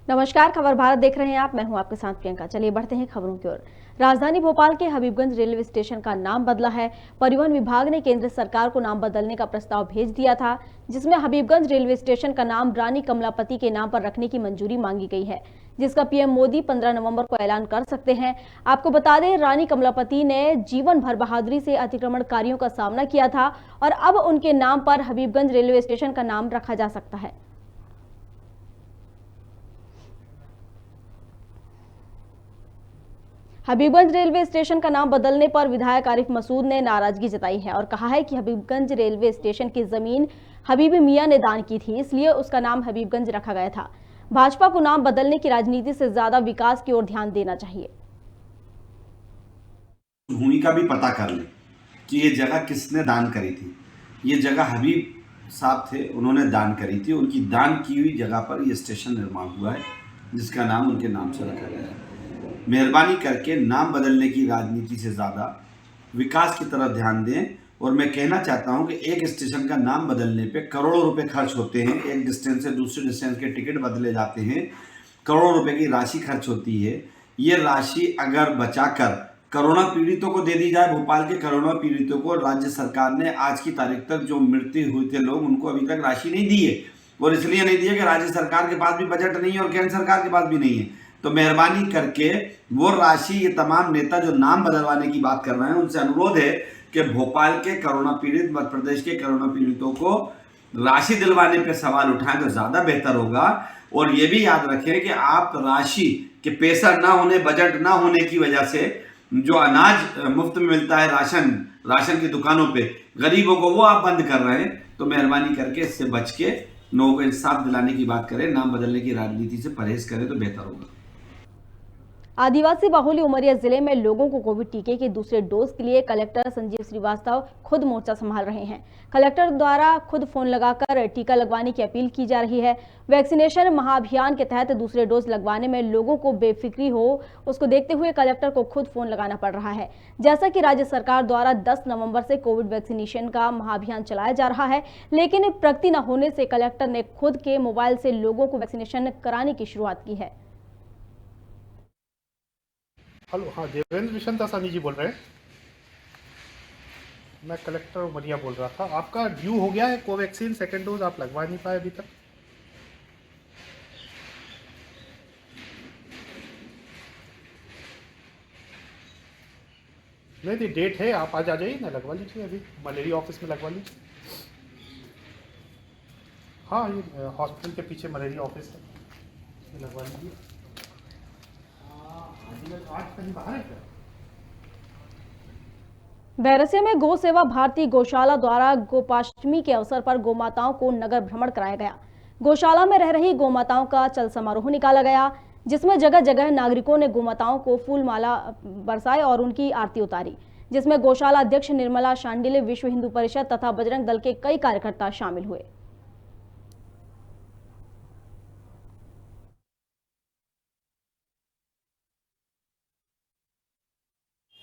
नमस्कार, खबर भारत देख रहे हैं आप। मैं हूं आपके साथ प्रियंका। चलिए बढ़ते हैं खबरों की ओर। राजधानी भोपाल के हबीबगंज रेलवे स्टेशन का नाम बदला है। परिवहन विभाग ने केंद्र सरकार को नाम बदलने का प्रस्ताव भेज दिया था, जिसमें हबीबगंज रेलवे स्टेशन का नाम रानी कमलापति के नाम पर रखने की मंजूरी मांगी गई है, जिसका पीएम मोदी 15 नवंबर को ऐलान कर सकते हैं। आपको बता दें, रानी कमलापति ने जीवन भर बहादुरी से अतिक्रमणकारियों का सामना किया था और अब उनके नाम पर हबीबगंज रेलवे स्टेशन का नाम रखा जा सकता है। हबीबगंज रेलवे स्टेशन का नाम बदलने पर विधायक आरिफ मसूद ने नाराजगी जताई है और कहा है कि हबीबगंज रेलवे स्टेशन की जमीन हबीबी मियां ने दान की थी, इसलिए उसका नाम हबीबगंज रखा गया था। भाजपा को नाम बदलने की राजनीति से ज्यादा विकास की ओर ध्यान देना चाहिए। भूमि का भी पता कर ले कि ये जगह किसने दान करी थी। ये जगह हबीब साहब थे, उन्होंने दान करी थी। उनकी दान की हुई जगह पर ये स्टेशन निर्माण हुआ है, जिसका नाम उनके नाम से रखा गया है। मेहरबानी करके नाम बदलने की राजनीति से ज़्यादा विकास की तरफ ध्यान दें। और मैं कहना चाहता हूं कि एक स्टेशन का नाम बदलने पे करोड़ों रुपए खर्च होते हैं। एक डिस्टेंस से दूसरे डिस्टेंस के टिकट बदले जाते हैं, करोड़ों रुपए की राशि खर्च होती है। ये राशि अगर बचाकर कोरोना पीड़ितों को दे दी जाए, भोपाल के कोरोना पीड़ितों को राज्य सरकार ने आज की तारीख तक जो मृत्यु हुए थे लोग, उनको अभी तक राशि नहीं दी है। और इसलिए नहीं दी है कि राज्य सरकार के पास भी बजट नहीं है और केंद्र सरकार के पास भी नहीं है। तो मेहरबानी करके वो राशि, ये तमाम नेता जो नाम बदलवाने की बात कर रहे हैं, उनसे अनुरोध है कि भोपाल के कोरोना पीड़ित, मध्य प्रदेश के कोरोना पीड़ितों को राशि दिलवाने पे सवाल उठाएं तो ज्यादा बेहतर होगा। और ये भी याद रखें कि आप राशि के पैसा ना होने, बजट ना होने की वजह से जो अनाज मुफ्त में मिलता है राशन की दुकानों पे गरीबों को, वो आप बंद कर रहे हैं। तो मेहरबानी करके इससे बच के लोगों को इंसाफ दिलाने की बात करें, नाम बदलने की राजनीति से परहेज करें तो बेहतर होगा। आदिवासी बाहुल्य उमरिया जिले में लोगों को कोविड टीके के दूसरे डोज के लिए कलेक्टर संजीव श्रीवास्तव खुद मोर्चा संभाल रहे हैं। कलेक्टर द्वारा खुद फोन लगाकर टीका लगवाने की अपील की जा रही है। वैक्सीनेशन महाअभियान के तहत दूसरे डोज लगवाने में लोगों को बेफिक्री हो, उसको देखते हुए कलेक्टर को खुद फोन लगाना पड़ रहा है। जैसा कि राज्य सरकार द्वारा 10 नवंबर से कोविड वैक्सीनेशन का महाअभियान चलाया जा रहा है, लेकिन प्रगति न होने से कलेक्टर ने खुद के मोबाइल से लोगों को वैक्सीनेशन कराने की शुरुआत की है। हेलो, हाँ, देवेंद्र विशन दासानी जी बोल रहे हैं। मैं कलेक्टर उमरिया बोल रहा था। आपका ड्यू हो गया है कोवैक्सीन सेकेंड डोज, आप लगवा नहीं पाए अभी तक। नहीं, डेट है, आप आज आ जाइए ना, लगवा लीजिए। अभी मलेरिया ऑफिस में लगवा लीजिए। हाँ, ये हॉस्पिटल के पीछे मलेरिया ऑफिस है, लगवा लीजिए। आज कहीं बाहर है क्या? बैरसिया में गौ सेवा भारती गौशाला द्वारा गोपाष्टमी के अवसर पर गोमाताओं को नगर भ्रमण कराया गया। गौशाला में रह रही गोमाताओं का चल समारोह निकाला गया, जिसमें जगह जगह नागरिकों ने गोमाताओं को फूल माला बरसाए और उनकी आरती उतारी, जिसमें गौशाला अध्यक्ष निर्मला शांडिल्य, विश्व हिंदू परिषद तथा बजरंग दल के कई कार्यकर्ता शामिल हुए।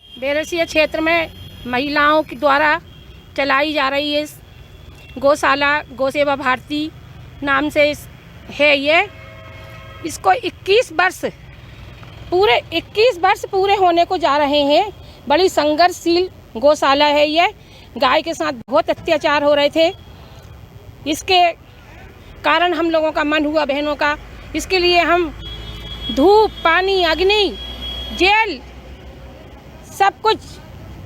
बैरसिया क्षेत्र में महिलाओं के द्वारा चलाई जा रही है गौशाला गौ सेवा भारती नाम से है ये। इसको 21 वर्ष पूरे होने को जा रहे हैं। बड़ी संघर्षशील गौशाला है ये। गाय के साथ बहुत अत्याचार हो रहे थे, इसके कारण हम लोगों का मन हुआ बहनों का। इसके लिए हम धूप, पानी, अग्नि, जेल सब कुछ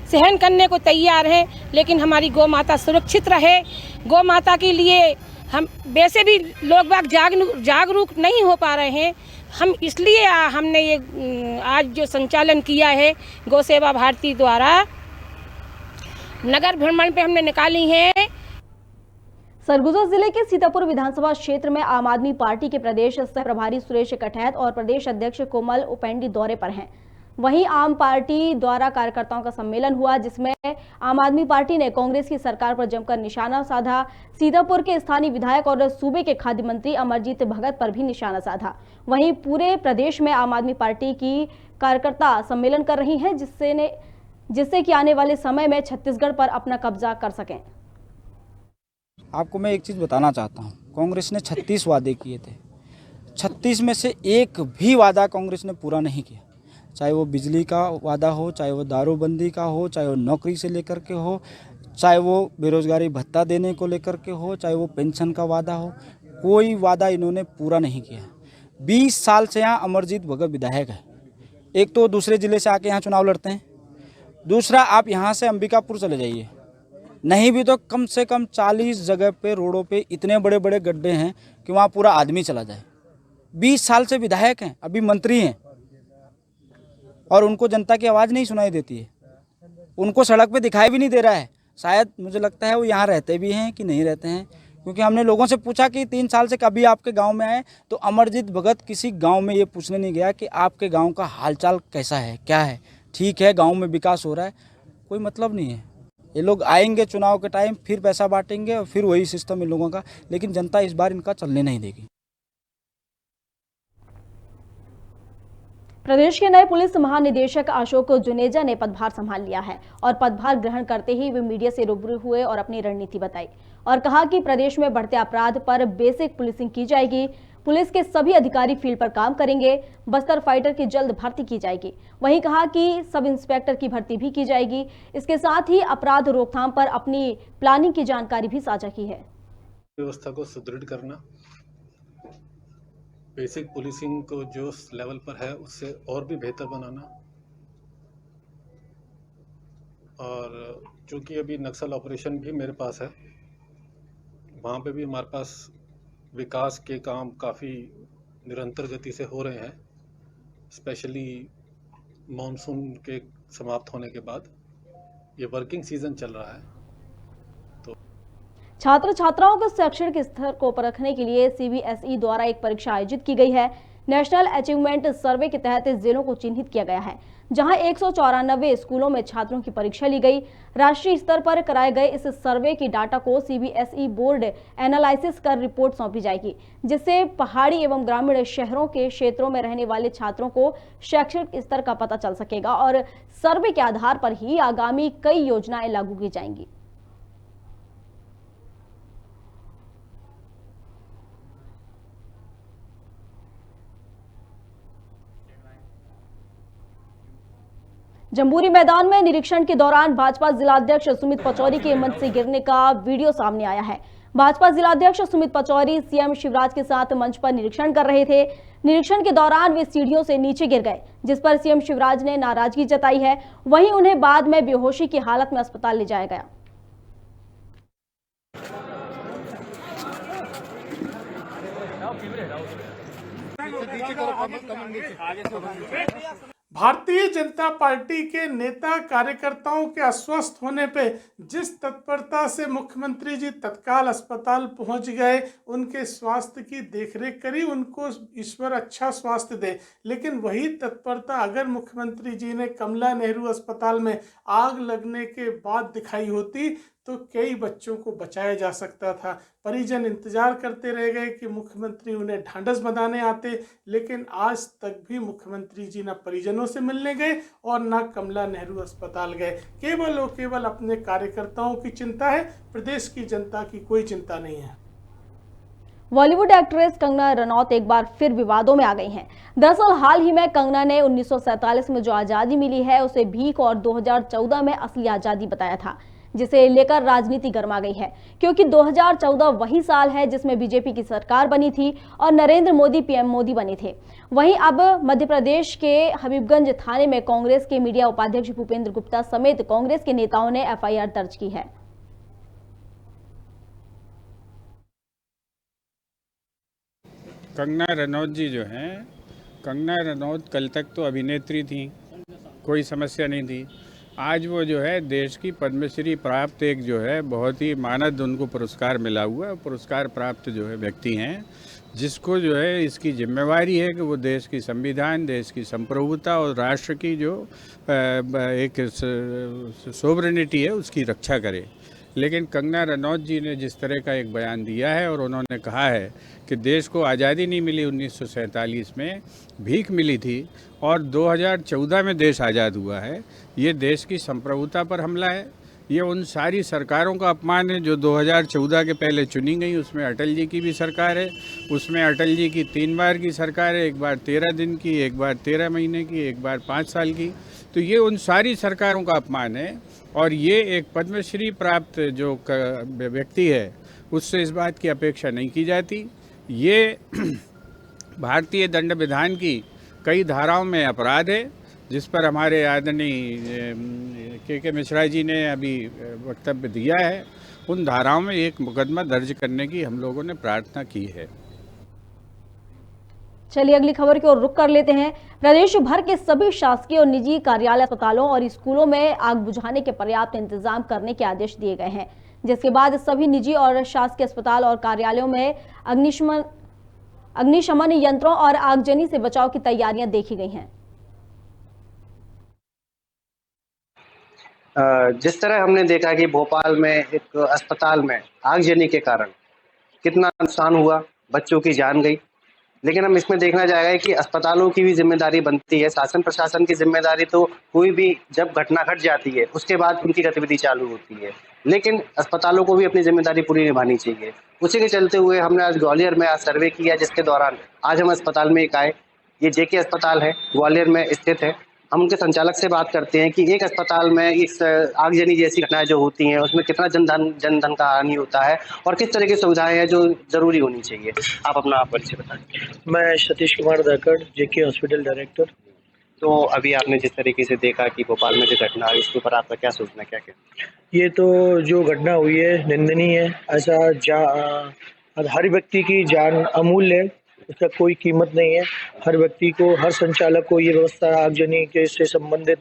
सहन करने को तैयार हैं, लेकिन हमारी गौ माता सुरक्षित रहे। गौ माता के लिए हम वैसे भी लोग बाग जागरूक नहीं हो पा रहे हैं। हम इसलिए हमने ये आज जो संचालन किया है गौ सेवा भारती द्वारा, नगर भ्रमण पे हमने निकाली है। सरगुजा जिले के सीतापुर विधानसभा क्षेत्र में आम आदमी पार्टी के प्रदेश सह प्रभारी सुरेश कठैत और प्रदेश अध्यक्ष कोमल उपेंडी दौरे पर हैं। वहीं आम पार्टी द्वारा कार्यकर्ताओं का सम्मेलन हुआ, जिसमें आम आदमी पार्टी ने कांग्रेस की सरकार पर जमकर निशाना साधा। सीतापुर के स्थानीय विधायक और सूबे के खाद्य मंत्री अमरजीत भगत पर भी निशाना साधा। वहीं पूरे प्रदेश में आम आदमी पार्टी की कार्यकर्ता सम्मेलन कर रही हैं, जिससे कि आने वाले समय में छत्तीसगढ़ पर अपना कब्जा कर सकें। आपको मैं एक चीज़ बताना चाहता हूँ, कांग्रेस ने 36 वादे किए थे। 36 में से एक भी वादा कांग्रेस ने पूरा नहीं किया, चाहे वो बिजली का वादा हो, चाहे वो दारूबंदी का हो, चाहे वो नौकरी से लेकर के हो, चाहे वो बेरोजगारी भत्ता देने को लेकर के हो, चाहे वो पेंशन का वादा हो, कोई वादा इन्होंने पूरा नहीं किया। 20 साल से यहाँ अमरजीत भगत विधायक है। एक तो दूसरे ज़िले से आके यहाँ चुनाव लड़ते हैं, दूसरा आप यहाँ से अंबिकापुर चले जाइए, नहीं भी तो कम से कम 40 जगह पे रोडों पे इतने बड़े बड़े गड्ढे हैं कि वहाँ पूरा आदमी चला जाए। 20 साल से विधायक हैं, अभी मंत्री हैं, और उनको जनता की आवाज़ नहीं सुनाई देती है, उनको सड़क पे दिखाई भी नहीं दे रहा है। शायद मुझे लगता है वो यहाँ रहते भी हैं कि नहीं रहते हैं, क्योंकि हमने लोगों से पूछा कि 3 साल से कभी आपके गांव में आए, तो अमरजीत भगत किसी गांव में ये पूछने नहीं गया कि आपके गांव का हालचाल कैसा है, क्या है, ठीक है, गांव में विकास हो रहा है। कोई मतलब नहीं है। ये लोग आएंगे चुनाव के टाइम, फिर पैसा बांटेंगे और फिर वही सिस्टम इन लोगों का, लेकिन जनता इस बार इनका चलने नहीं देगी। प्रदेश के नए पुलिस महानिदेशक अशोक जुनेजा ने पदभार संभाल लिया है और पदभार ग्रहण करते ही वे मीडिया से रूबरू हुए और अपनी रणनीति बताई और कहा कि प्रदेश में बढ़ते अपराध पर बेसिक पुलिसिंग की जाएगी। पुलिस के सभी अधिकारी फील्ड पर काम करेंगे। बस्तर फाइटर की जल्द भर्ती की जाएगी। वहीं कहा कि सब इंस्पेक्टर की भर्ती भी की जाएगी। इसके साथ ही अपराध रोकथाम पर अपनी प्लानिंग की जानकारी भी साझा की है। व्यवस्था को सुदृढ़ करना, बेसिक पुलिसिंग को जो लेवल पर है उससे और भी बेहतर बनाना, और चूंकि अभी नक्सल ऑपरेशन भी मेरे पास है, वहाँ पे भी हमारे पास विकास के काम काफ़ी निरंतर गति से हो रहे हैं। स्पेशली मॉनसून के समाप्त होने के बाद ये वर्किंग सीजन चल रहा है। छात्र छात्राओं के शैक्षणिक स्तर को परखने के लिए CBSE द्वारा एक परीक्षा आयोजित की गई है। नेशनल अचीवमेंट सर्वे के तहत जिलों को चिन्हित किया गया है, जहां 194 स्कूलों में छात्रों की परीक्षा ली गई। राष्ट्रीय स्तर पर कराए गए इस सर्वे की डाटा को CBSE बोर्ड एनालिसिस कर रिपोर्ट सौंपी जाएगी, जिससे पहाड़ी एवं ग्रामीण शहरों के क्षेत्रों में रहने वाले छात्रों को शैक्षणिक स्तर का पता चल सकेगा और सर्वे के आधार पर ही आगामी कई योजनाएं लागू की जाएंगी। जम्बूरी मैदान में निरीक्षण के दौरान भाजपा जिलाध्यक्ष सुमित पचौरी के मंच से गिरने का वीडियो सामने आया है। भाजपा जिलाध्यक्ष सुमित पचौरी CM शिवराज के साथ मंच पर निरीक्षण कर रहे थे। निरीक्षण के दौरान वे सीढ़ियों से नीचे गिर गए, जिस पर CM शिवराज ने नाराजगी जताई है। वहीं उन्हें बाद में बेहोशी की हालत में अस्पताल ले जाया गया। भारतीय जनता पार्टी के नेता कार्यकर्ताओं के अस्वस्थ होने पे जिस तत्परता से मुख्यमंत्री जी तत्काल अस्पताल पहुंच गए, उनके स्वास्थ्य की देखरेख करी, उनको ईश्वर अच्छा स्वास्थ्य दे, लेकिन वही तत्परता अगर मुख्यमंत्री जी ने कमला नेहरू अस्पताल में आग लगने के बाद दिखाई होती तो कई बच्चों को बचाया जा सकता था। परिजन इंतजार करते रह गए कि मुख्यमंत्री उन्हें ढांढस बंधाने आते, लेकिन आज तक भी मुख्यमंत्री जी न परिजनों से मिलने गए और न कमला नेहरू अस्पताल गए। केवल और केवल अपने कार्यकर्ताओं की चिंता है, प्रदेश की जनता की कोई चिंता नहीं है। बॉलीवुड एक्ट्रेस कंगना रनौत एक बार फिर विवादों में आ गई हैं। दरअसल हाल ही में कंगना ने 1947 में जो आज़ादी मिली है उसे भीख और 2014 में असली आज़ादी बताया था, जिसे लेकर राजनीति गर्मा गई है, क्योंकि 2014 वही साल है जिसमें बीजेपी की सरकार बनी थी और नरेंद्र मोदी PM मोदी बने थे। वहीं अब मध्य प्रदेश के हबीबगंज थाने में कांग्रेस के मीडिया उपाध्यक्ष भूपेंद्र गुप्ता समेत कांग्रेस के नेताओं ने FIR दर्ज की है। कंगना रनौत जी जो हैं, कंगना रनौत कल तक तो अभिनेत्री थी, कोई समस्या नहीं थी। आज वो जो है देश की पद्मश्री प्राप्त एक जो है बहुत ही मानद उनको पुरस्कार मिला हुआ है, पुरस्कार प्राप्त जो है व्यक्ति हैं, जिसको जो है इसकी जिम्मेवारी है कि वो देश की संविधान, देश की संप्रभुता और राष्ट्र की जो एक सोवरेनिटी है उसकी रक्षा करे। लेकिन कंगना रनौत जी ने जिस तरह का एक बयान दिया है और उन्होंने कहा है कि देश को आज़ादी नहीं मिली 1947 में, भीख मिली थी और 2014 में देश आज़ाद हुआ है, ये देश की संप्रभुता पर हमला है, ये उन सारी सरकारों का अपमान है जो 2014 के पहले चुनी गई। उसमें अटल जी की भी सरकार है, उसमें अटल जी की 3 बार की सरकार है, एक बार 13 दिन की, एक बार 13 महीने की, एक बार 5 साल की। तो ये उन सारी सरकारों का अपमान है। और ये एक पद्मश्री प्राप्त जो व्यक्ति है उससे इस बात की अपेक्षा नहीं की जाती। ये भारतीय दंड विधान की कई धाराओं में अपराध है, जिस पर हमारे आदरणीय के मिश्रा जी ने अभी वक्तव्य दिया है। उन धाराओं में एक मुकदमा दर्ज करने की हम लोगों ने प्रार्थना की है। चलिए अगली खबर की ओर रुख कर लेते हैं। प्रदेश भर के सभी शासकीय और निजी कार्यालय, अस्पतालों और स्कूलों में आग बुझाने के पर्याप्त इंतजाम करने के आदेश दिए गए हैं, जिसके बाद सभी निजी और शासकीय अस्पताल और कार्यालयों में अग्निशमन यंत्रों और आगजनी से बचाव की तैयारियां देखी गई हैं। जिस तरह हमने देखा कि भोपाल में एक अस्पताल में आगजनी के कारण कितना नुकसान हुआ, बच्चों की जान गई, लेकिन हम इसमें देखना चाहेंगे कि अस्पतालों की भी जिम्मेदारी बनती है। शासन प्रशासन की जिम्मेदारी तो कोई भी जब घटना घट जाती है उसके बाद उनकी गतिविधि चालू होती है, लेकिन अस्पतालों को भी अपनी जिम्मेदारी पूरी निभानी चाहिए। उसी के चलते हुए हमने आज ग्वालियर में आज सर्वे किया, जिसके दौरान आज हम अस्पताल में एक आए। ये जेके अस्पताल है, ग्वालियर में स्थित है। हम उनके संचालक से बात करते हैं कि एक अस्पताल में इस आगजनी जैसी घटनाएं जो होती हैं उसमें कितना जनधन का हानि होता है और किस तरह की सुविधाएं हैं जो जरूरी होनी चाहिए। आप अपना परिचय बताएं। मैं सतीश कुमार धाकड़, जेके हॉस्पिटल डायरेक्टर। तो अभी आपने जिस तरीके से देखा कि भोपाल में जो घटना है, इसके ऊपर आपका क्या सोचना, क्या क्या? ये तो जो घटना हुई है निंदनीय है। ऐसा हर व्यक्ति की जान अमूल्य है, उसका कोई कीमत नहीं है। हर व्यक्ति को, हर संचालक को ये व्यवस्था, आगजनी के से संबंधित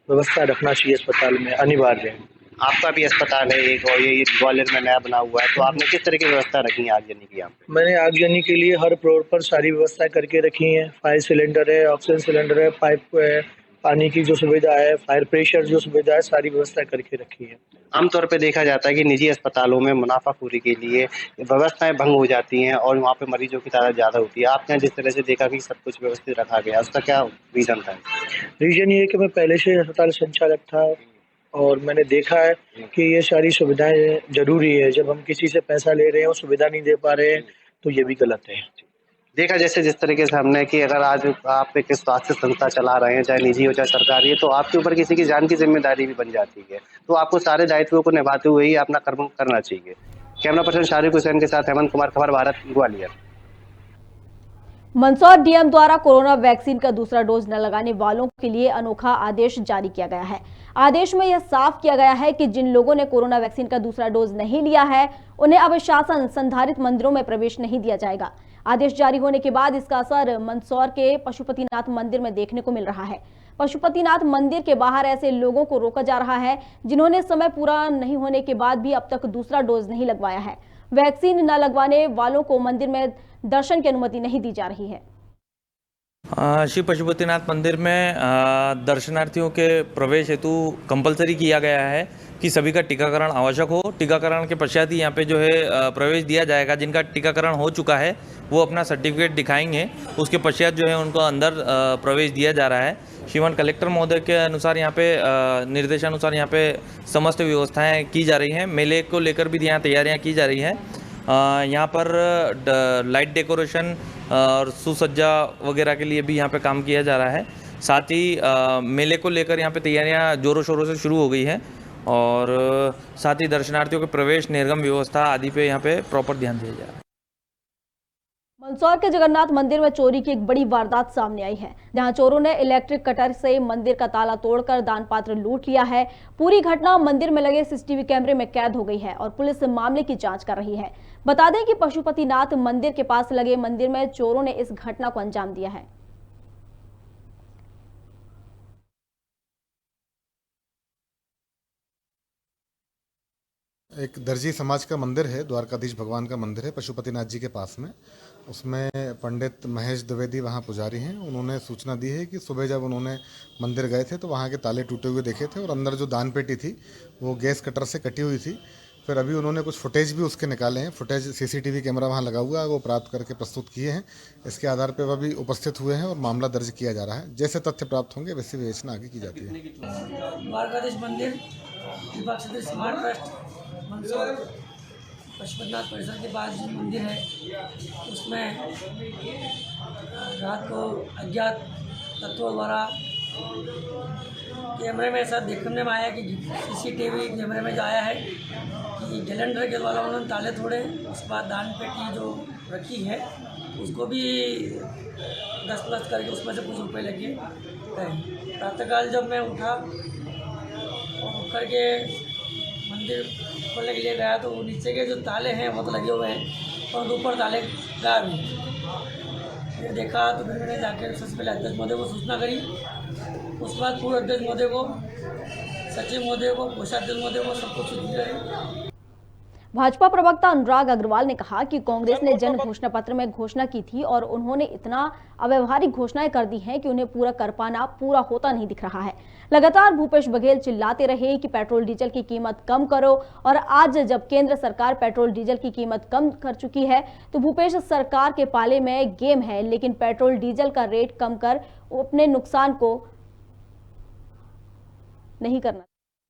व्यवस्था रखना चाहिए अस्पताल में, अनिवार्य है। आपका भी अस्पताल है एक, और ये ग्वालियर में नया बना हुआ है, तो आपने किस तरह की व्यवस्था रखी है आगजनी की? यहाँ पे मैंने आगजनी के लिए हर फ्लोर पर सारी व्यवस्था करके रखी है। फायर सिलेंडर है, ऑक्सीजन सिलेंडर है, पाइप है, पानी की जो सुविधा है, फायर प्रेशर जो सुविधा है, सारी व्यवस्था करके रखी है। आमतौर पे देखा जाता है कि निजी अस्पतालों में मुनाफाखोरी के लिए व्यवस्थाएं भंग हो जाती हैं और वहाँ पे मरीजों की तादाद ज़्यादा होती है। आपने जिस तरह से देखा कि सब कुछ व्यवस्थित रखा गया, उसका क्या रीज़न था? रीजन ये है कि मैं पहले से अस्पताल संचालक था और मैंने देखा है कि ये सारी सुविधाएं जरूरी है। जब हम किसी से पैसा ले रहे हैं और सुविधा नहीं दे पा रहे हैं तो ये भी गलत है। देखा जैसे जिस तरीके से हमने कि अगर आज आप एक स्वास्थ्य संस्था चला रहे हैं, चाहे निजी हो चाहे सरकारी है, तो आपके ऊपर किसी की जान की जिम्मेदारी भी बन जाती है, तो आपको सारे दायित्वों को निभाते हुए ही अपना कर्म करना चाहिए। कैमरा पर्सन शारिक हुसैन के साथ हेमंत कुमार, खबर भारत, ग्वालियर। मंदसौर डीएम द्वारा कोरोना वैक्सीन का दूसरा डोज न लगाने वालों के लिए अनोखा आदेश जारी किया गया है। आदेश में यह साफ किया गया है कि जिन लोगों ने कोरोना वैक्सीन का दूसरा डोज नहीं लिया है उन्हें अब शासन संधारित मंदिरों में प्रवेश नहीं दिया जाएगा। आदेश जारी होने के बाद इसका असर मंदसौर के पशुपतिनाथ मंदिर में देखने को मिल रहा है। पशुपतिनाथ मंदिर के बाहर ऐसे लोगों को रोका जा रहा है जिन्होंने समय पूरा नहीं होने के बाद भी अब तक दूसरा डोज नहीं लगवाया है। वैक्सीन न लगवाने वालों को मंदिर में दर्शन की अनुमति नहीं दी जा रही है। श्री पशुपतिनाथ मंदिर में दर्शनार्थियों के प्रवेश हेतु कंपलसरी किया गया है कि सभी का टीकाकरण आवश्यक हो। टीकाकरण के पश्चात ही यहाँ पे जो है प्रवेश दिया जाएगा। जिनका टीकाकरण हो चुका है वो अपना सर्टिफिकेट दिखाएंगे, उसके पश्चात जो है उनको अंदर प्रवेश दिया जा रहा है। श्रीमान कलेक्टर महोदय के अनुसार यहाँ पे निर्देशानुसार यहाँ पे समस्त व्यवस्थाएं की जा रही हैं। मेले को लेकर भी यहाँ तैयारियाँ की जा रही हैं। यहाँ पर लाइट डेकोरेशन और सुसज्जा वगैरह के लिए भी यहाँ पे काम किया जा रहा है। साथ ही मेले को लेकर यहाँ पे तैयारियाँ जोरों शोरों से शुरू हो गई हैं और साथ ही दर्शनार्थियों के प्रवेश, निर्गम व्यवस्था आदि पे यहाँ पे प्रॉपर ध्यान दिया जा रहा है। मंदसौर के जगन्नाथ मंदिर में चोरी की एक बड़ी वारदात सामने आई है, जहां चोरों ने इलेक्ट्रिक कटर से मंदिर का ताला तोड़कर दान पात्र लूट लिया है। पूरी घटना मंदिर में लगे सीसीटीवी कैमरे में कैद हो गई है और पुलिस मामले की जांच कर रही है। बता दें कि पशुपतिनाथ मंदिर के पास लगे मंदिर में चोरों ने इस घटना को अंजाम दिया है। एक दर्जी समाज का मंदिर है, द्वारकाधीश भगवान का मंदिर है पशुपतिनाथ जी के पास में। उसमें पंडित महेश द्विवेदी वहाँ पुजारी हैं। उन्होंने सूचना दी है कि सुबह जब उन्होंने मंदिर गए थे तो वहाँ के ताले टूटे हुए देखे थे और अंदर जो दान पेटी थी वो गैस कटर से कटी हुई थी। फिर अभी उन्होंने कुछ फुटेज भी उसके निकाले हैं। फुटेज सीसीटीवी कैमरा वहाँ लगा हुआ है, वो प्राप्त करके प्रस्तुत किए हैं। इसके आधार पर वह भी उपस्थित हुए हैं और मामला दर्ज किया जा रहा है। जैसे तथ्य प्राप्त होंगे वैसे विवेचना आगे की जाती है। द्वारकाधीश मंदिर विभाग क्षेत्र स्मार्ट ट्रस्ट मंदसौर पशुपतिनाथ परिसर के पास जो मंदिर है उसमें रात को अज्ञात तत्वों द्वारा कैमरे में ऐसा देखने में आया कि सीसीटीवी कैमरे में जो आया है कि कैलेंडर के द्वारा उन्होंने ताले तोड़े। उसके बाद दान पेटी जो रखी है उसको भी 10+ करके उसमें से कुछ रुपए लगे। प्रातःकाल जब मैं उठा और उठ करके मंदिर खोलने के लिए गया तो नीचे के जो ताले हैं वो तो लगे हुए हैं और ऊपर ताले गायब हैं। फिर देखा तो फिर मैंने जाकर सबसे पहले अध्यक्ष महोदय को सूचना करी। उसके बाद पूर्व अध्यक्ष महोदय को, सचिव महोदय को, कोषाध्यक्ष महोदय को सबको सूचना करी। भाजपा प्रवक्ता अनुराग अग्रवाल ने कहा कि कांग्रेस ने जन घोषणा पत्र में घोषणा की थी और उन्होंने इतना अव्यवहारिक घोषणाएं कर दी हैं कि उन्हें पूरा कर पाना पूरा होता नहीं दिख रहा है। लगातार भूपेश बघेल चिल्लाते रहे कि पेट्रोल डीजल की कीमत कम करो, और आज जब केंद्र सरकार पेट्रोल डीजल की कीमत कम कर चुकी है तो भूपेश सरकार के पाले में गेम है, लेकिन पेट्रोल डीजल का रेट कम कर अपने नुकसान को नहीं करना।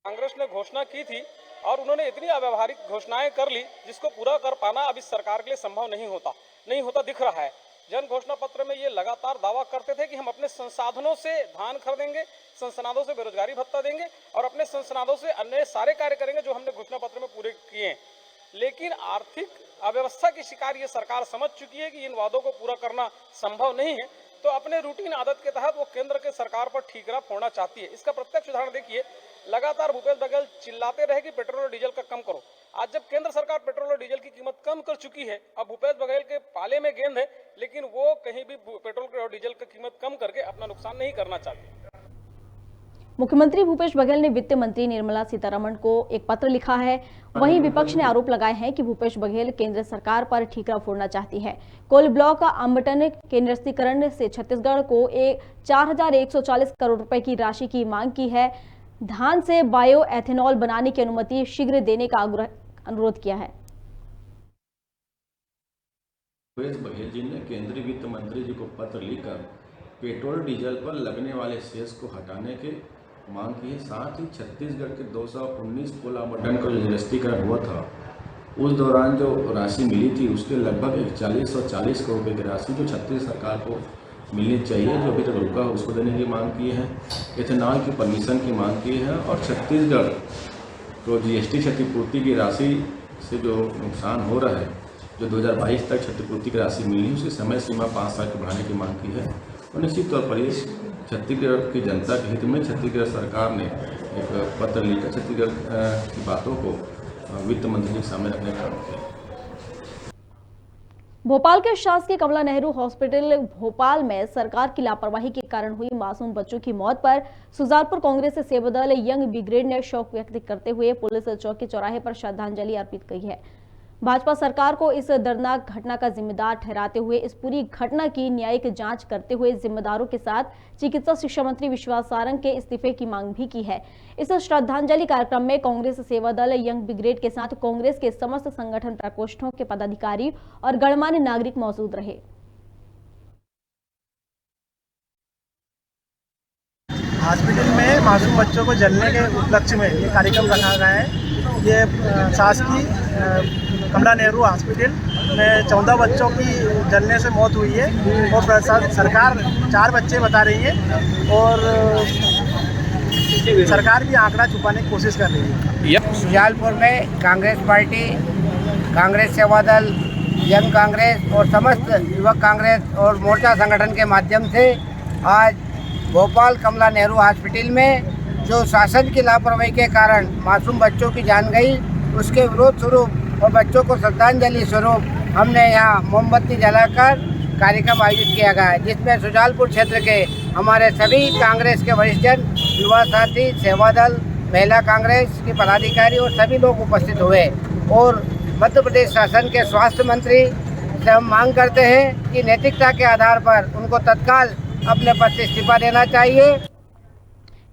कांग्रेस ने घोषणा की थी और उन्होंने इतनी अव्यवहारिक घोषणाएं कर ली जिसको पूरा कर पाना अब इस सरकार के लिए संभव नहीं होता दिख रहा है। जन घोषणा पत्र में ये लगातार दावा करते थे कि हम अपने संसाधनों से धान खरीदेंगे, संसाधनों से बेरोजगारी भत्ता देंगे और अपने संसाधनों से अन्य सारे कार्य करेंगे जो हमने घोषणा पत्र में पूरे किए हैं। लेकिन आर्थिक अव्यवस्था की शिकार ये सरकार समझ चुकी है कि इन वादों को पूरा करना संभव नहीं है, तो अपने रूटीन आदत के तहत वो केंद्र के सरकार पर ठीकरा फोड़ना चाहती है। इसका प्रत्यक्ष उदाहरण देखिए, लगातार भूपेश बघेल चिल्लाते रहे कि पेट्रोल और डीजल का कम करो। आज जब केंद्र सरकार पेट्रोल और डीजल की कीमत कम कर चुकी है, अब भूपेश बघेल के पाले में गेंद है, लेकिन वो कहीं भी पेट्रोल और डीजल की कीमत कम करके अपना नुकसान नहीं करना चाहते। मुख्यमंत्री भूपेश बघेल ने वित्त मंत्री निर्मला सीतारमण को एक पत्र लिखा है। वहीं विपक्ष ने आरोप लगाए हैं कि भूपेश बघेल केंद्र सरकार पर ठीकरा फोड़ना चाहती है। कोल ब्लॉक आवंटन के निरस्तीकरण से छत्तीसगढ़ को 4,140 करोड़ रुपए की राशि की मांग की है। धान से बायो एथेनॉल बनाने की अनुमति शीघ्र देने का अनुरोध किया है। भूपेश बघेल जी ने केंद्रीय वित्त मंत्री जी को पत्र लिखकर पेट्रोल डीजल पर लगने वाले सेस को हटाने के मांग की है। साथ ही छत्तीसगढ़ के 219 कोल आवंटन का जो निरस्तीकरण हुआ था उस दौरान जो राशि मिली थी उसके लगभग 4140 करोड़ रुपये की राशि जो छत्तीसगढ़ सरकार को मिलनी चाहिए, जो अभी तक रुका है, उसको देने की मांग की है। एथेनॉल की परमिशन की मांग की है और छत्तीसगढ़ को जीएसटी क्षतिपूर्ति की राशि से जो नुकसान हो रहा है, जो 2022 तक क्षतिपूर्ति की राशि मिली उसकी समय सीमा 5 साल की बढ़ाने की मांग की है। और निश्चित तौर पर ये छत्तीसगढ़ की जनता के हित में छत्तीसगढ़ सरकार ने एक पत्र लिखकर छत्तीसगढ़ की बातों को वित्त मंत्री के सामने रखने का काम किया। भोपाल के शासकीय कमला नेहरू हॉस्पिटल भोपाल में सरकार की लापरवाही के कारण हुई मासूम बच्चों की मौत पर सुजालपुर कांग्रेस सेवादल यंग ब्रिगेड ने शोक व्यक्त करते हुए पुलिस चौकी चौराहे पर श्रद्धांजलि अर्पित की है। भाजपा सरकार को इस दर्दनाक घटना का जिम्मेदार ठहराते हुए इस पूरी घटना की न्यायिक जांच करते हुए जिम्मेदारों के साथ चिकित्सा शिक्षा मंत्री विश्वास सारंग के इस्तीफे की मांग भी की है। इस श्रद्धांजलि कार्यक्रम में कांग्रेस सेवादल यंग ब्रिगेड के साथ कांग्रेस के समस्त संगठन प्रकोष्ठों के पदाधिकारी और गणमान्य नागरिक मौजूद रहे। हॉस्पिटल में मासूम बच्चों को जलने के उपलक्ष्य में ये कार्यक्रम रखा गया है। ये शासकीय कमला नेहरू हॉस्पिटल में 14 बच्चों की जलने से मौत हुई है और सरकार 4 बच्चे बता रही है और सरकार भी आंकड़ा छुपाने की कोशिश कर रही है। सुजालपुर में कांग्रेस पार्टी, कांग्रेस सेवादल, यंग कांग्रेस और समस्त युवक कांग्रेस और मोर्चा संगठन के माध्यम से आज भोपाल कमला नेहरू हॉस्पिटल में जो शासन की लापरवाही के कारण मासूम बच्चों की जान गई, उसके विरोध स्वरूप और बच्चों को श्रद्धांजलि स्वरूप हमने यहाँ मोमबत्ती जलाकर कार्यक्रम आयोजित किया गया है, जिसमें सुजालपुर क्षेत्र के हमारे सभी कांग्रेस के वरिष्ठ जन, युवा साथी, सेवादल, महिला कांग्रेस के पदाधिकारी और सभी लोग उपस्थित हुए। और मध्य प्रदेश शासन के स्वास्थ्य मंत्री से हम मांग करते हैं कि नैतिकता के आधार पर उनको तत्काल अपने पद से इस्तीफा देना चाहिए।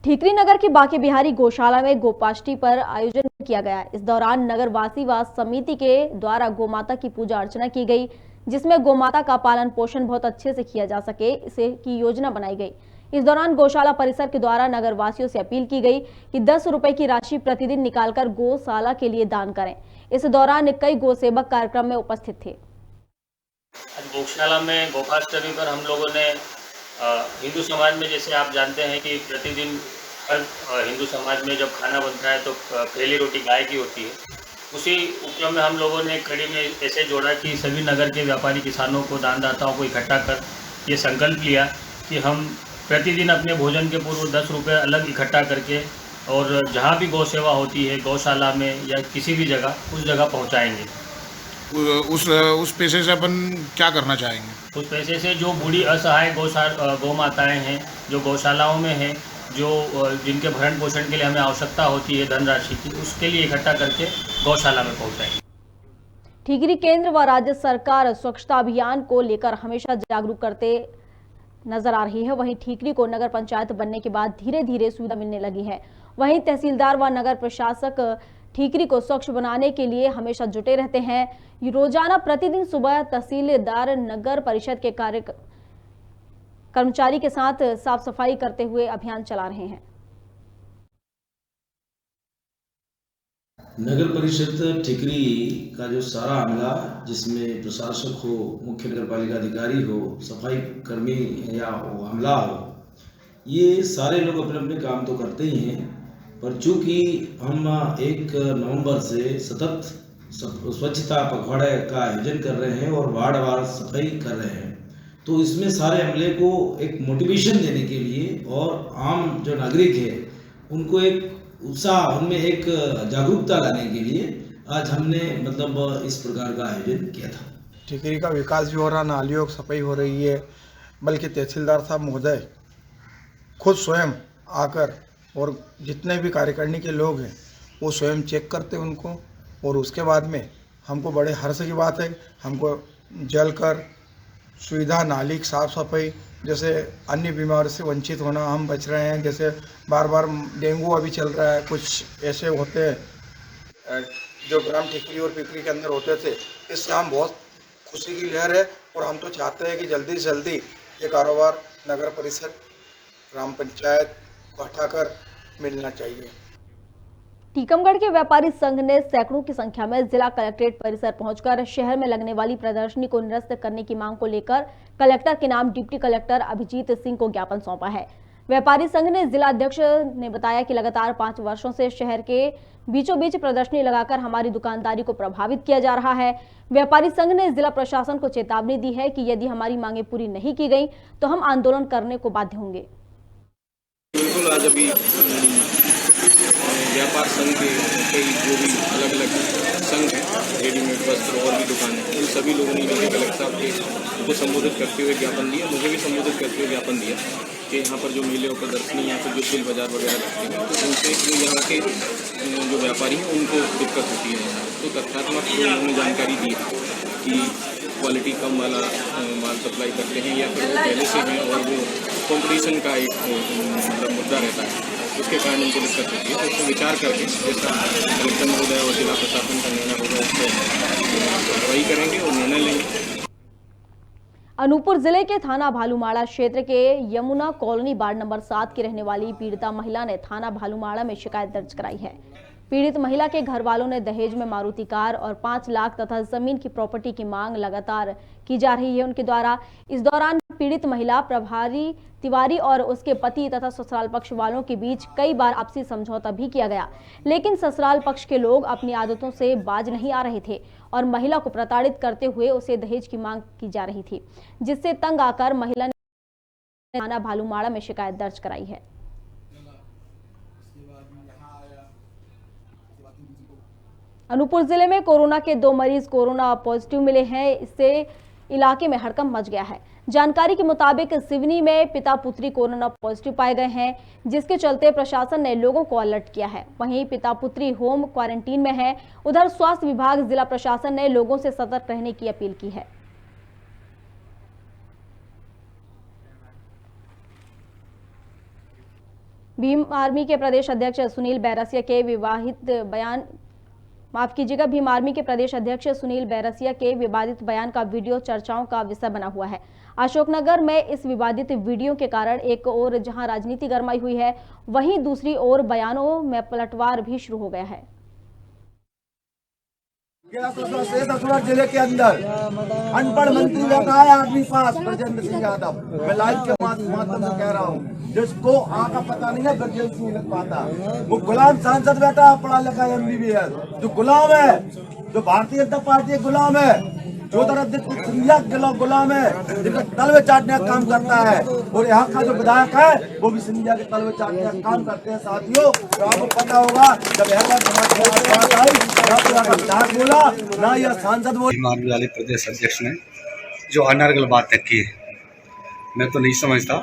ठीकरी नगर की बांके बिहारी गौशाला में गोपाष्टि पर आयोजन किया गया। इस दौरान नगर वासीवास समिति के द्वारा गोमाता की पूजा अर्चना की गई, जिसमें गोमाता का पालन पोषण बहुत अच्छे से किया जा सके इसे की योजना बनाई गई। इस दौरान गौशाला परिसर के द्वारा नगर वासियों से अपील की गई कि 10 रुपए की राशि प्रतिदिन निकालकर गौशाला के लिए दान करें। इस दौरान कई गौसेवक कार्यक्रम में उपस्थित थे। गौशाला में गोपाष्टमी पर हम लोगों ने हिंदू समाज में, जैसे आप जानते हैं कि प्रतिदिन हर हिंदू समाज में जब खाना बनता है तो पहली रोटी गाय की होती है। उसी उपक्रम में हम लोगों ने कड़ी में ऐसे जोड़ा कि सभी नगर के व्यापारी किसानों को, दानदाताओं को इकट्ठा कर ये संकल्प लिया कि हम प्रतिदिन अपने भोजन के पूर्व 10 रुपये अलग इकट्ठा करके और जहाँ भी गौ सेवा होती है गौशाला में या किसी भी जगह उस जगह पहुँचाएँगे। उस पैसे से अपन क्या करना चाहेंगे? उस पैसे से जो बूढ़ी असहाय गौ माताएँ हैं, जो गौशालाओं में हैं, जो जिनके भरण पोषण के लिए हमें आवश्यकता होती है धनराशि की, उसके लिए इकट्ठा करके गौशाला में पहुँचाएंगे। ठीकरी केंद्र व राज्य सरकार स्वच्छता अभियान को लेकर हमेशा जागरूक करते नजर आ रही है। वहीं ठीकरी को नगर पंचायत बनने के बाद धीरे धीरे सुविधा मिलने लगी है। वहीं तहसीलदार व नगर प्रशासक ठीकरी को स्वच्छ बनाने के लिए हमेशा जुटे रहते हैं। रोजाना प्रतिदिन सुबह तहसीलदार नगर परिषद के कर्मचारी के साथ साफ सफाई करते हुए अभियान चला रहे हैं। नगर परिषद ठीकरी का जो सारा अमला, जिसमें प्रशासक हो, मुख्य नगरपालिका अधिकारी हो, सफाई कर्मी या अमला हो, ये सारे लोग अपने अपने काम तो करते ही हैं, पर चूंकि हम 1 नवंबर से सतत स्वच्छता पखवाड़े का आयोजन कर रहे हैं और वार्ड वार सफाई कर रहे हैं, तो इसमें सारे अमले को एक मोटिवेशन देने के लिए और आम जो नागरिक है उनको एक उत्साह, उनमें एक जागरूकता लाने के लिए आज हमने मतलब इस प्रकार का आयोजन किया था। ठीकरी का विकास भी हो रहा, नालियों की सफाई हो रही है, बल्कि तहसीलदार साहब महोदय खुद स्वयं आकर और जितने भी कार्यकारिणी के लोग हैं वो स्वयं चेक करते उनको, और उसके बाद में हमको बड़े हर्ष की बात है, हमको जल कर सुविधा, नाली की साफ सफाई, जैसे अन्य बीमारी से वंचित होना हम बच रहे हैं। जैसे बार बार डेंगू अभी चल रहा है, कुछ ऐसे होते हैं जो ग्राम ठीकरी और पिपरी के अंदर होते थे। इससे हम बहुत खुशी की लहर है और हम तो चाहते हैं कि जल्दी से जल्दी ये कारोबार नगर परिषद, ग्राम पंचायत को हटाकर मिलना चाहिए। टीकमगढ़ के व्यापारी संघ ने सैकड़ों की संख्या में जिला कलेक्ट्रेट परिसर पहुंचकर शहर में लगने वाली प्रदर्शनी को निरस्त करने की मांग को लेकर कलेक्टर के नाम डिप्टी कलेक्टर अभिजीत सिंह को ज्ञापन सौंपा है। व्यापारी संघ ने जिला अध्यक्ष ने बताया कि लगातार 5 वर्षों से शहर के बीचों बीच प्रदर्शनी लगाकर हमारी दुकानदारी को प्रभावित किया जा रहा है। व्यापारी संघ ने जिला प्रशासन को चेतावनी दी है कि यदि हमारी मांगे पूरी नहीं की गई तो हम आंदोलन करने को बाध्य होंगे। बिल्कुल, आज अभी व्यापार संघ के कई जो भी अलग अलग संघ हैं, रेडीमेड वस्त्र और भी दुकानें, इन सभी लोगों ने मिलकर कलेक्टर साहब को संबोधित करते हुए ज्ञापन दिया, मुझे भी संबोधित करते हुए ज्ञापन दिया कि यहाँ पर जो मेले और प्रदर्शनी या फिर जो सेल बाजार वगैरह लगते हैं तो उनसे यहाँ के जो व्यापारी हैं उनको दिक्कत होती है। तो तथ्यात्मक उन्होंने जानकारी दी कि क्वालिटी कम वाला माल सप्लाई करते हैं या फिर वो पहले से हैं और वो कंपटीशन का एक मतलब मुद्दा रहता है, उसके कारण उनको दिक्कत होती है। तो उसमें विचार करके जैसा कलेक्टर महोदय और जिला प्रशासन का निर्णय होगा उस पर कार्रवाई करेंगे और निर्णय लेंगे। अनूपपुर जिले के थाना भालूमाड़ा क्षेत्र के यमुना कॉलोनी वार्ड नंबर 7 की रहने वाली पीड़िता महिला ने थाना भालूमाड़ा में शिकायत दर्ज कराई है। पीड़ित महिला के घर वालों ने दहेज में मारुति कार और 5 लाख तथा जमीन की प्रॉपर्टी की मांग लगातार की जा रही है उनके द्वारा। इस दौरान पीड़ित महिला प्रभारी तिवारी और उसके पति तथा ससुराल पक्ष वालों के बीच कई बार आपसी समझौता भी किया गया, लेकिन ससुराल पक्ष के लोग अपनी आदतों से बाज नहीं आ रहे थे और महिला को प्रताड़ित करते हुए उसे दहेज की मांग की जा रही थी, जिससे तंग आकर महिला ने थाना भालूमाड़ा में शिकायत दर्ज कराई है। अनूपपुर जिले में कोरोना के 2 मरीज कोरोना पॉजिटिव मिले हैं। इससे इलाके में हड़कंप मच गया है। जानकारी के मुताबिक सिवनी में पिता पुत्री कोरोना पॉजिटिव पाए गए हैं, जिसके चलते प्रशासन ने लोगों को अलर्ट किया है। वहीं पिता पुत्री होम क्वारंटीन में है। उधर स्वास्थ्य विभाग, जिला प्रशासन ने लोगों से सतर्क रहने की अपील की है। भीम आर्मी के प्रदेश अध्यक्ष सुनील बैरसिया के विवादित बयान माफ कीजिएगा, भीम आर्मी के प्रदेश अध्यक्ष सुनील बैरसिया के विवादित बयान का वीडियो चर्चाओं का विषय बना हुआ है। अशोकनगर में इस विवादित वीडियो के कारण एक ओर जहां राजनीति गरमाई हुई है, वहीं दूसरी ओर बयानों में पलटवार भी शुरू हो गया है। ससुराल जिले के अंदर अनपढ़ मंत्री बैठा है आदमी पास, ब्रजेंद्र सिंह यादव। मैं लाइव के माध्यम से कह रहा हूँ, जिसको आ का पता नहीं है ब्रजेंद्र सिंह लग पाता, वो गुलाम सांसद बैठा है, पढ़ा लिखा MBBS, जो गुलाम है, जो भारतीय जनता पार्टी गुलाम है, ज्योतिरादित्य सिंधिया गुलाम है, जिनका तलवे चाटने का काम करता है। और यहाँ का जो विधायक है वो भी सिंधिया के तलवे चाटने का काम करते हैं। साथियों, तो आपको पता होगा जब विधायक बोला ना या सांसद बोला, वाले प्रदेश अध्यक्ष ने जो अनर्गल बात की है, मैं तो नहीं समझता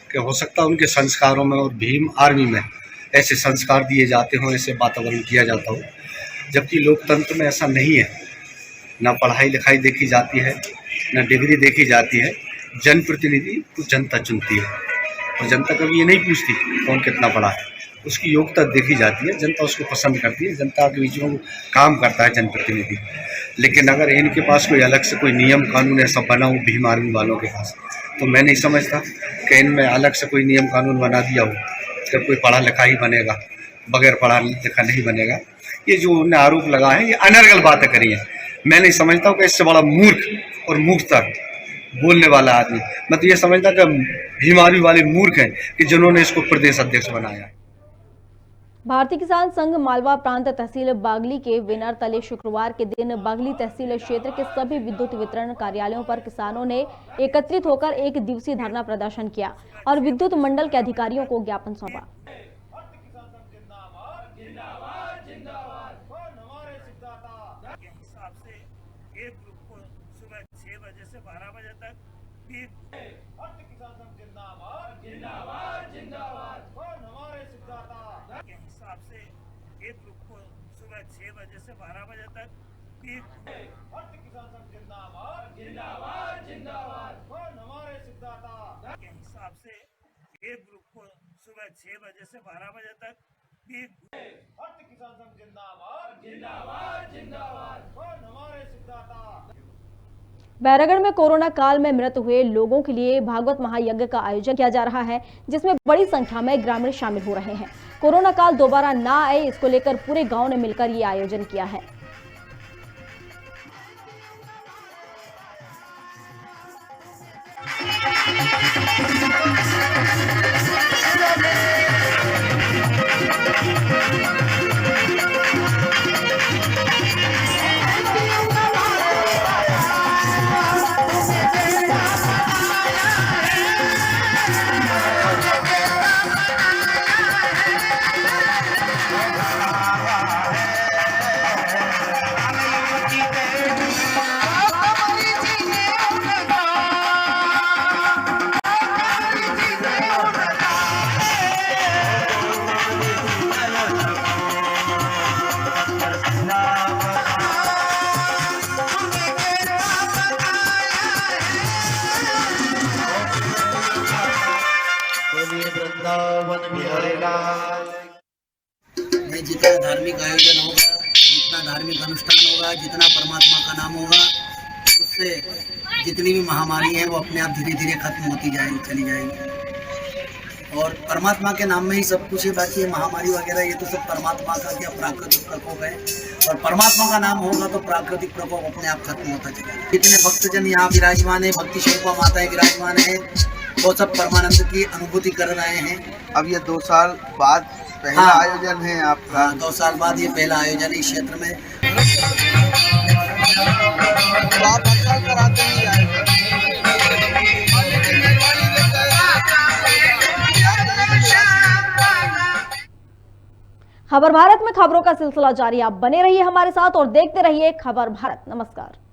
कि हो सकता उनके संस्कारों में और भीम आर्मी में ऐसे संस्कार दिए जाते हों, ऐसे वातावरण किया जाता हो, जबकि लोकतंत्र में ऐसा नहीं है। ना पढ़ाई लिखाई देखी जाती है, ना डिग्री देखी जाती है। जनप्रतिनिधि तो जनता चुनती है और जनता कभी ये नहीं पूछती कौन कितना पढ़ा है, उसकी योग्यता देखी जाती है। जनता उसको पसंद करती है, जनता के बीच में काम करता है जनप्रतिनिधि। लेकिन अगर इनके पास कोई अलग से कोई नियम कानून ऐसा बना हो भीम आर्मी वालों के पास, तो मैं नहीं समझता कि इनमें अलग से कोई नियम कानून बना दिया हो कि कोई पढ़ा लिखा ही बनेगा, बगैर पढ़ा लिखा नहीं बनेगा। ये जो उन्हें आरोप लगा है, ये अनर्गल बातें करी है। मैं नहीं समझता हूँ कि इससे बड़ा मूर्ख और मूर्खता बोलने वाला आदमी, मैं तो ये समझता कि भीम आर्मी वाले मूर्ख हैं कि जिन्होंने इसको प्रदेश अध्यक्ष बनाया। भारतीय किसान संघ मालवा प्रांत तहसील बागली के बैनर तले शुक्रवार के दिन बागली तहसील क्षेत्र के सभी विद्युत वितरण कार्यालयों पर किसानों ने एकत्रित होकर एक दिवसीय धरना प्रदर्शन किया और विद्युत मंडल के अधिकारियों को ज्ञापन सौंपा। बैरागढ़ में कोरोना काल में मृत हुए लोगों के लिए भागवत महायज्ञ का आयोजन किया जा रहा है, जिसमें बड़ी संख्या में ग्रामीण शामिल हो रहे हैं। कोरोना काल दोबारा ना आए, इसको लेकर पूरे गांव ने मिलकर ये आयोजन किया है। जितना धार्मिक आयोजन होगा, जितना धार्मिक अनुष्ठान होगा, जितना परमात्मा का नाम होगा, उससे जितनी भी महामारी है वो अपने आप धीरे धीरे खत्म होती जाएगी, चली जाएगी। और परमात्मा के नाम में ही सब कुछ है। बाकी ये महामारी वगैरह ये तो सब परमात्मा का क्या प्राकृतिक प्रकोप है, और परमात्मा का नाम होगा तो प्राकृतिक प्रकोप अपने आप खत्म होता चलेगा। जितने भक्तजन यहाँ विराजमान है, भक्ति स्वरूपा माताएं विराजमान है, वो सब परमानंद की अनुभूति कर रहे हैं। अब ये 2 साल बाद पहला आयोजन है आपका। 2 साल बाद ये पहला आयोजन है इस क्षेत्र में। आप हर साल कराते हैं खबर भारत में खबरों का सिलसिला जारी। आप बने रहिए हमारे साथ और देखते रहिए खबर भारत। नमस्कार।